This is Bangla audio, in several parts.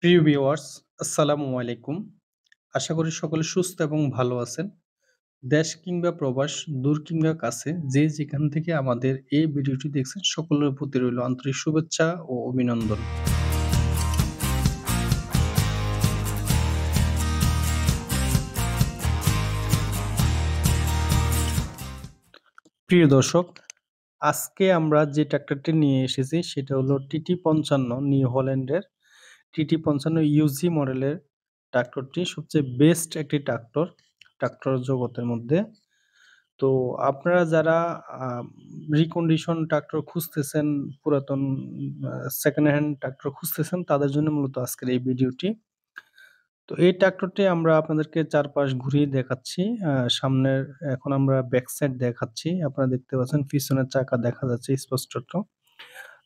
প্রিয় ভিউয়ার্স, আসসালামু আলাইকুম। আশা করি সকলে সুস্থ এবং ভালো আছেন। দেশ কিংবা প্রবাস, দূর কিংবা কাছে যে যেখান থেকে আমাদের এই ভিডিওটি দেখছেন সকলের প্রতি রইল আন্তরিক শুভেচ্ছা ও অভিনন্দন। প্রিয় দর্শক, আজকে আমরা যে ট্রাক্টরটি নিয়ে এসেছি সেটা হলো TT55 নিউ হল্যান্ডের TT55 ইউজি মডেলের ট্রাক্টরটি সবচেয়ে বেস্ট একটি ট্রাক্টর জগতের মধ্যে। তো আপনারা যারা আ রিকন্ডিশন ট্রাক্টর খুঁজতেছেন, পুরাতন সেকেন্ড হ্যান্ড ট্রাক্টর খুঁজতেছেন তাদের জন্য মূলত আজকের এই ভিডিওটি। তো এই ট্রাক্টরটি আমরা আপনাদেরকে চারপাশ ঘুরিয়ে দেখাচ্ছি। সামনের এখন আমরা ব্যাক সাইড দেখাচ্ছি। আপনারা দেখতে পাচ্ছেন পিছনের চাকা দেখা যাচ্ছে স্পষ্টত।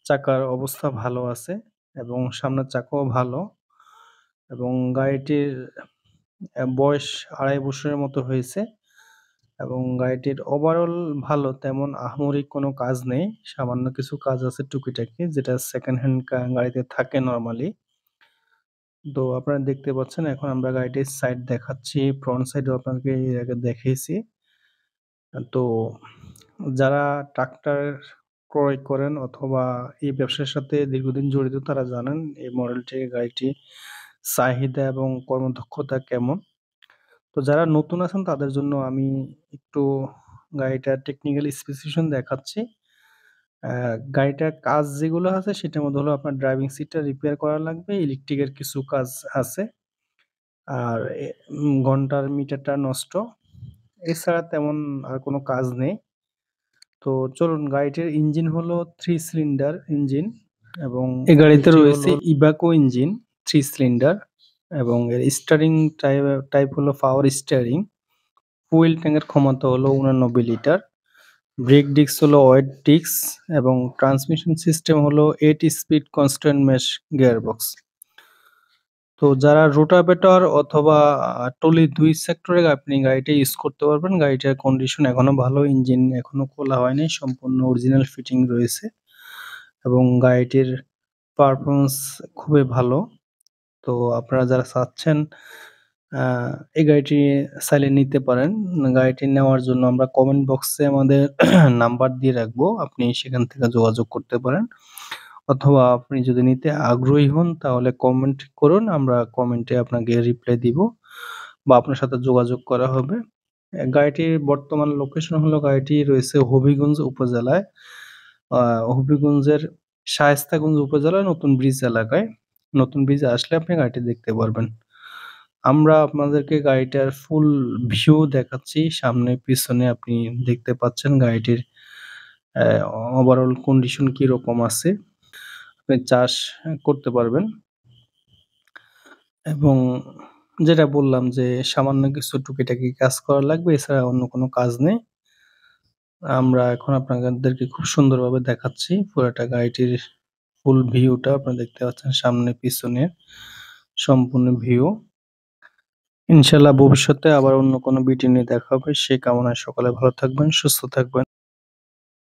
চাকার অবস্থা ভালো আছে এবং সামনের চাকাও ভালো এবং গাড়িটির বয়স ২.৫ বছরের মতো হয়েছে। এবং গাড়িটির ওভারঅল ভালো, তেমন আহামরি কোনো কাজ নেই। সামান্য কিছু কাজ আছে টুকিটাকি, যেটা সেকেন্ড হ্যান্ড গাড়িতে থাকে নরমালি। তো আপনারা দেখতে পাচ্ছেন এখন আমরা গাড়িটির সাইড দেখাচ্ছি। ফ্রন্ট সাইডেও আপনাদেরকে এর আগে দেখিয়েছি। তো যারা ট্রাক্টর ক্রয় করেন অথবা এই ব্যবসার সাথে দীর্ঘদিন জড়িত তারা জানেন এই গাড়িটির চাহিদা এবং কর্মদক্ষতা কেমন। তো যারা নতুন আছেন তাদের জন্য আমি একটু গাড়িটার টেকনিক্যাল স্পেসিফিকেশন দেখাচ্ছি। গাড়িটার কাজ যেগুলো আছে সেটার মধ্যে হলো আপনার ড্রাইভিং সিটটা রিপেয়ার করা লাগবে, ইলেকট্রিকের কিছু কাজ আছে। আর ঘন্টার মিটারটা নষ্ট। এছাড়া তেমন আর কোনো কাজ নেই। তো চলুন, গাড়িটির ইঞ্জিন হলো 3 সিলিন্ডার ইঞ্জিন এবং এই গাড়িতে রয়েছে ইবাকো ইঞ্জিন 3 সিলিন্ডার এবং এর স্টিয়ারিং টাইপ হলো পাওয়ার স্টিয়ারিং। ফুয়েল ট্যাংকের ক্ষমতা হলো 89 লিটার। ব্রেক ডিস্ক হলো ওয়েট ডিস্ক এবং ট্রান্সমিশন সিস্টেম হলো 8 স্পিড কনস্ট্যান্ট মেশ গিয়ারবক্স। তো যারা রোটাভেটর অথবা টলি ২ সেক্টরে আপনি গাড়িটা ইউজ করতে পারবেন। গাড়িটার কন্ডিশন এখনো ভালো, ইঞ্জিন এখনো খোলা হয়নি, সম্পূর্ণ অরিজিনাল ফিটিং রয়েছে এবং গাড়িটির পারফরম্যান্স খুবই ভালো। তো আপনারা যারা চাচ্ছেন এই গাড়িটি চাইলে নিতে পারেন। গাড়িটি নেওয়ার জন্য আমরা কমেন্ট বক্সে আমাদের নাম্বার দিয়ে রাখবো। আপনি সেখান থেকে যোগাযোগ করতে পারেন। অথবা আপনি যদি নিতে আগ্রহী হন তাহলে কমেন্ট করুন। আমরা কমেন্টে আপনাকে রিপ্লাই দিব বা আপনার সাথে যোগাযোগ করা হবে। গাড়িটির বর্তমান লোকেশন হলো গাড়িটি রয়েছে হবিগঞ্জ উপজেলায়। আ হবিগঞ্জের শায়েস্তাগঞ্জ উপজেলার নতুন ব্রিজ এলাকায়। নতুন ব্রিজে আসলে আপনি গাড়িটি দেখতে পারবেন। আমরা আপনাদেরকে গাড়িটার ফুল ভিউ দেখাচ্ছি। সামনে পিছনে আপনি দেখতে পাচ্ছেন গাড়িটির ওভারঅল কন্ডিশন কিরকম আছে। আপনি চাষ করতে পারবেন এবং যেটা বললাম যে সামান্য কিছু টুকিটাকি কাজ করা লাগবে, এছাড়া অন্য কোনো কাজ নেই। আমরা এখন আপনাদেরকে খুব সুন্দরভাবে দেখাচ্ছি পুরাটা গাড়িটির ফুল ভিউটা আপনারা দেখতে পাচ্ছেন, সামনে পিছনে সম্পূর্ণ ভিউ। ইনশাআল্লাহ ভবিষ্যতে আবার অন্য কোনো ভিডিও নিয়ে দেখা হবে। সে কামনায় সকলে ভালো থাকবেন, সুস্থ থাকবেন।